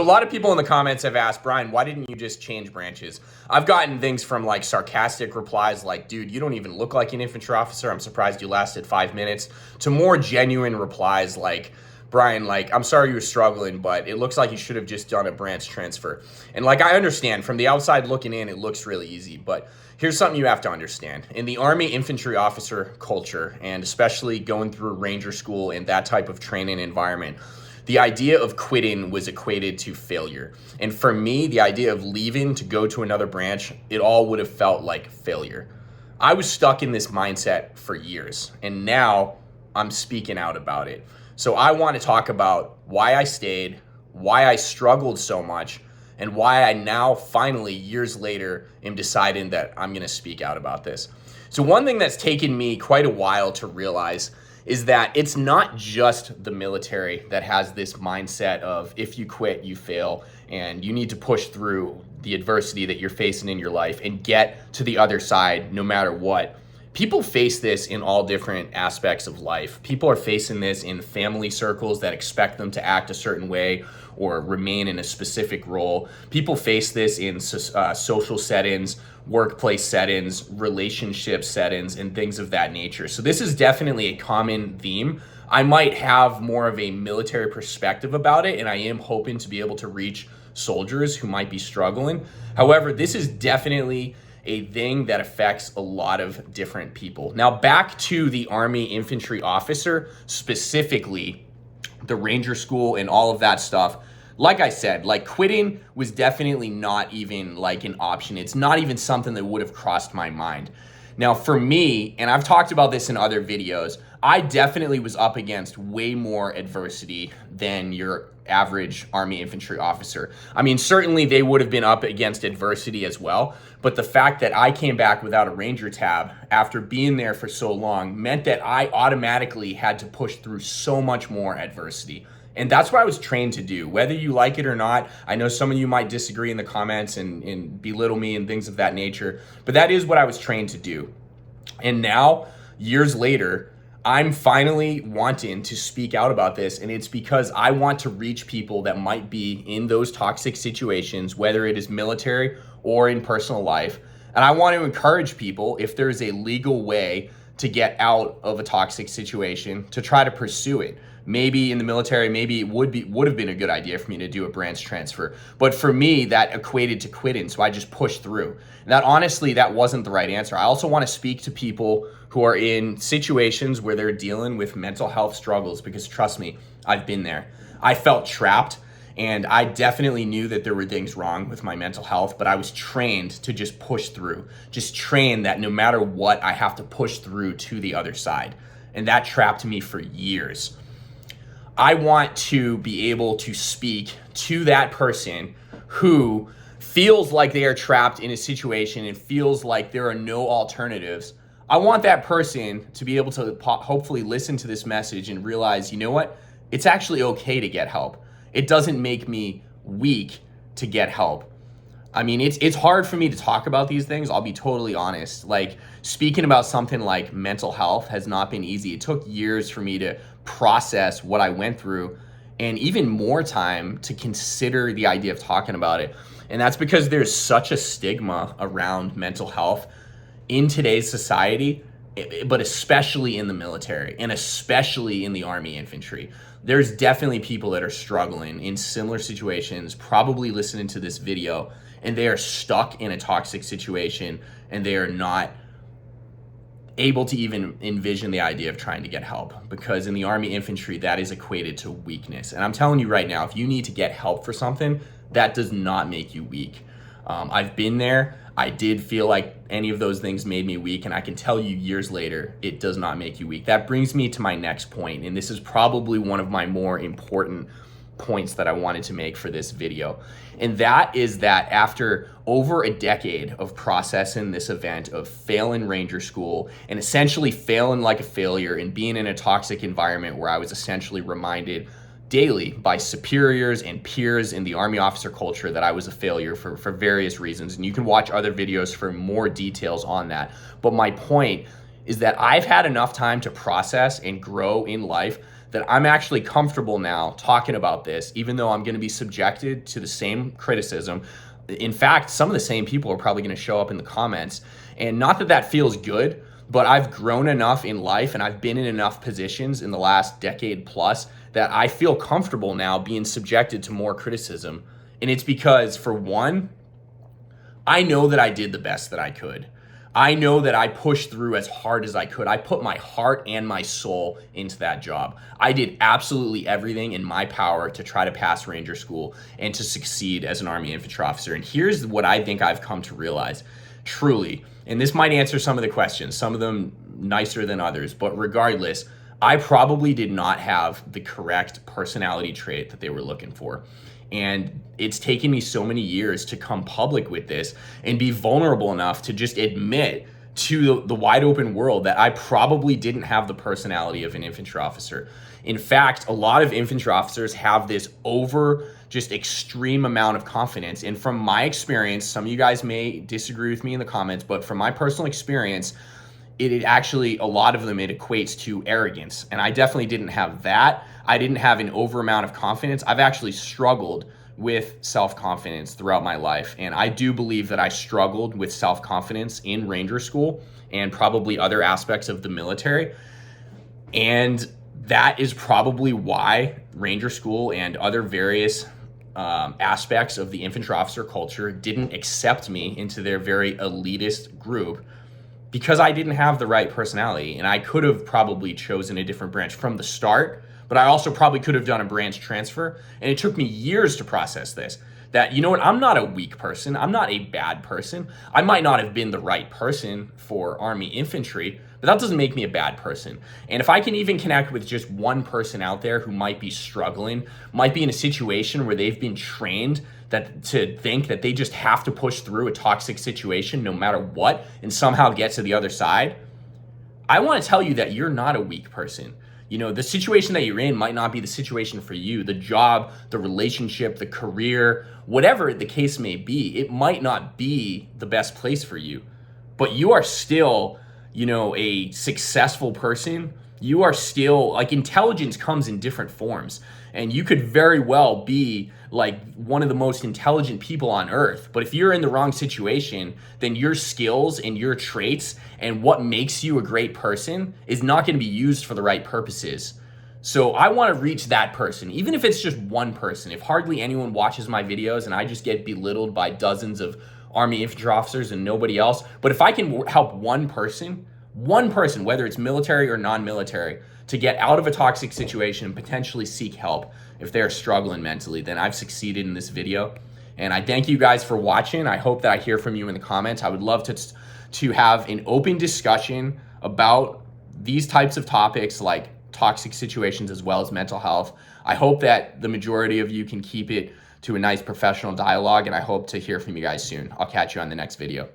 A lot of people in the comments have asked, Brian, why didn't you just change branches? I've gotten things from like sarcastic replies like, dude, you don't even look like an infantry officer. I'm surprised you lasted 5 minutes, to more genuine replies like, Brian, like, I'm sorry you were struggling, but it looks like you should have just done a branch transfer. And like, I understand from the outside looking in, it looks really easy, but here's something you have to understand. In the Army infantry officer culture, and especially going through Ranger school and that type of training environment, the idea of quitting was equated to failure. And for me, the idea of leaving to go to another branch, it all would have felt like failure. I was stuck in this mindset for years, and now I'm speaking out about it. So I want to talk about why I stayed, why I struggled so much, and why I now finally, years later, am deciding that I'm going to speak out about this. So one thing that's taken me quite a while to realize is that it's not just the military that has this mindset of if you quit, you fail, and you need to push through the adversity that you're facing in your life and get to the other side no matter what. People face this in all different aspects of life. People are facing this in family circles that expect them to act a certain way or remain in a specific role. People face this in social settings, workplace settings, relationship settings, and things of that nature. So this is definitely a common theme. I might have more of a military perspective about it, and I am hoping to be able to reach soldiers who might be struggling. However, this is definitely a thing that affects a lot of different people. Now, back to the Army infantry officer, specifically the Ranger school and all of that stuff. Like I said, like quitting was definitely not even like an option. It's not even something that would have crossed my mind. Now for me, and I've talked about this in other videos, I definitely was up against way more adversity than your average Army infantry officer. I mean, certainly they would have been up against adversity as well, but the fact that I came back without a Ranger tab after being there for so long meant that I automatically had to push through so much more adversity. And that's what I was trained to do, whether you like it or not. I know some of you might disagree in the comments and belittle me and things of that nature, but that is what I was trained to do. And now, years later, I'm finally wanting to speak out about this, and it's because I want to reach people that might be in those toxic situations, whether it is military or in personal life. And I want to encourage people, if there's a legal way to get out of a toxic situation, to try to pursue it. Maybe in the military, maybe it would have been a good idea for me to do a branch transfer. But for me, that equated to quitting, so I just pushed through. And that honestly, that wasn't the right answer. I also want to speak to people who are in situations where they're dealing with mental health struggles, because trust me, I've been there. I felt trapped, and I definitely knew that there were things wrong with my mental health, but I was trained to just push through, just trained that no matter what, I have to push through to the other side. And that trapped me for years. I want to be able to speak to that person who feels like they are trapped in a situation and feels like there are no alternatives. I want that person to be able to hopefully listen to this message and realize, you know what? It's actually okay to get help. It doesn't make me weak to get help. I mean, it's hard for me to talk about these things. I'll be totally honest. Like, speaking about something like mental health has not been easy. It took years for me to process what I went through, and even more time to consider the idea of talking about it. And that's because there's such a stigma around mental health in today's society, but especially in the military and especially in the Army infantry. There's definitely people that are struggling in similar situations, probably listening to this video, and they are stuck in a toxic situation and they are not able to even envision the idea of trying to get help, because in the Army infantry, that is equated to weakness. And I'm telling you right now, if you need to get help for something, that does not make you weak. I've been there. I did feel like any of those things made me weak, and I can tell you years later, it does not make you weak. That brings me to my next point, and this is probably one of my more important points that I wanted to make for this video. And that is that after over a decade of processing this event of failing Ranger school and essentially failing like a failure and being in a toxic environment where I was essentially reminded daily by superiors and peers in the Army officer culture that I was a failure for various reasons. And you can watch other videos for more details on that. But my point is that I've had enough time to process and grow in life that I'm actually comfortable now talking about this, even though I'm going to be subjected to the same criticism. In fact, some of the same people are probably going to show up in the comments. And not that that feels good, but I've grown enough in life and I've been in enough positions in the last decade plus that I feel comfortable now being subjected to more criticism. And it's because, for one, I know that I did the best that I could. I know that I pushed through as hard as I could. I put my heart and my soul into that job. I did absolutely everything in my power to try to pass Ranger School and to succeed as an Army infantry officer. And here's what I think I've come to realize, truly, and this might answer some of the questions, some of them nicer than others, but regardless, I probably did not have the correct personality trait that they were looking for. And it's taken me so many years to come public with this and be vulnerable enough to just admit to the wide open world that I probably didn't have the personality of an infantry officer. In fact, a lot of infantry officers have this just extreme amount of confidence. And from my experience, some of you guys may disagree with me in the comments, but from my personal experience, it actually, a lot of them, it equates to arrogance. And I definitely didn't have that. I didn't have an over amount of confidence. I've actually struggled with self-confidence throughout my life. And I do believe that I struggled with self-confidence in Ranger School and probably other aspects of the military. And that is probably why Ranger School and other various aspects of the infantry officer culture didn't accept me into their very elitist group, because I didn't have the right personality. And I could have probably chosen a different branch from the start, but I also probably could have done a branch transfer. And it took me years to process this, that, you know what, I'm not a weak person. I'm not a bad person. I might not have been the right person for Army infantry, but that doesn't make me a bad person. And if I can even connect with just one person out there who might be struggling, might be in a situation where they've been trained to think that they just have to push through a toxic situation no matter what and somehow get to the other side, I want to tell you that you're not a weak person. You know, the situation that you're in might not be the situation for you. The job, the relationship, the career, whatever the case may be, it might not be the best place for you. But you are still, you know, a successful person. You are still, like, intelligence comes in different forms. And you could very well be like one of the most intelligent people on earth. But if you're in the wrong situation, then your skills and your traits and what makes you a great person is not going to be used for the right purposes. So I want to reach that person, even if it's just one person. If hardly anyone watches my videos and I just get belittled by dozens of Army infantry officers and nobody else, but if I can help one person, whether it's military or non-military, to get out of a toxic situation and potentially seek help if they're struggling mentally, then I've succeeded in this video. And I thank you guys for watching. I hope that I hear from you in the comments. I would love to have an open discussion about these types of topics, like toxic situations as well as mental health. I hope that the majority of you can keep it to a nice professional dialogue, and I hope to hear from you guys soon. I'll catch you on the next video.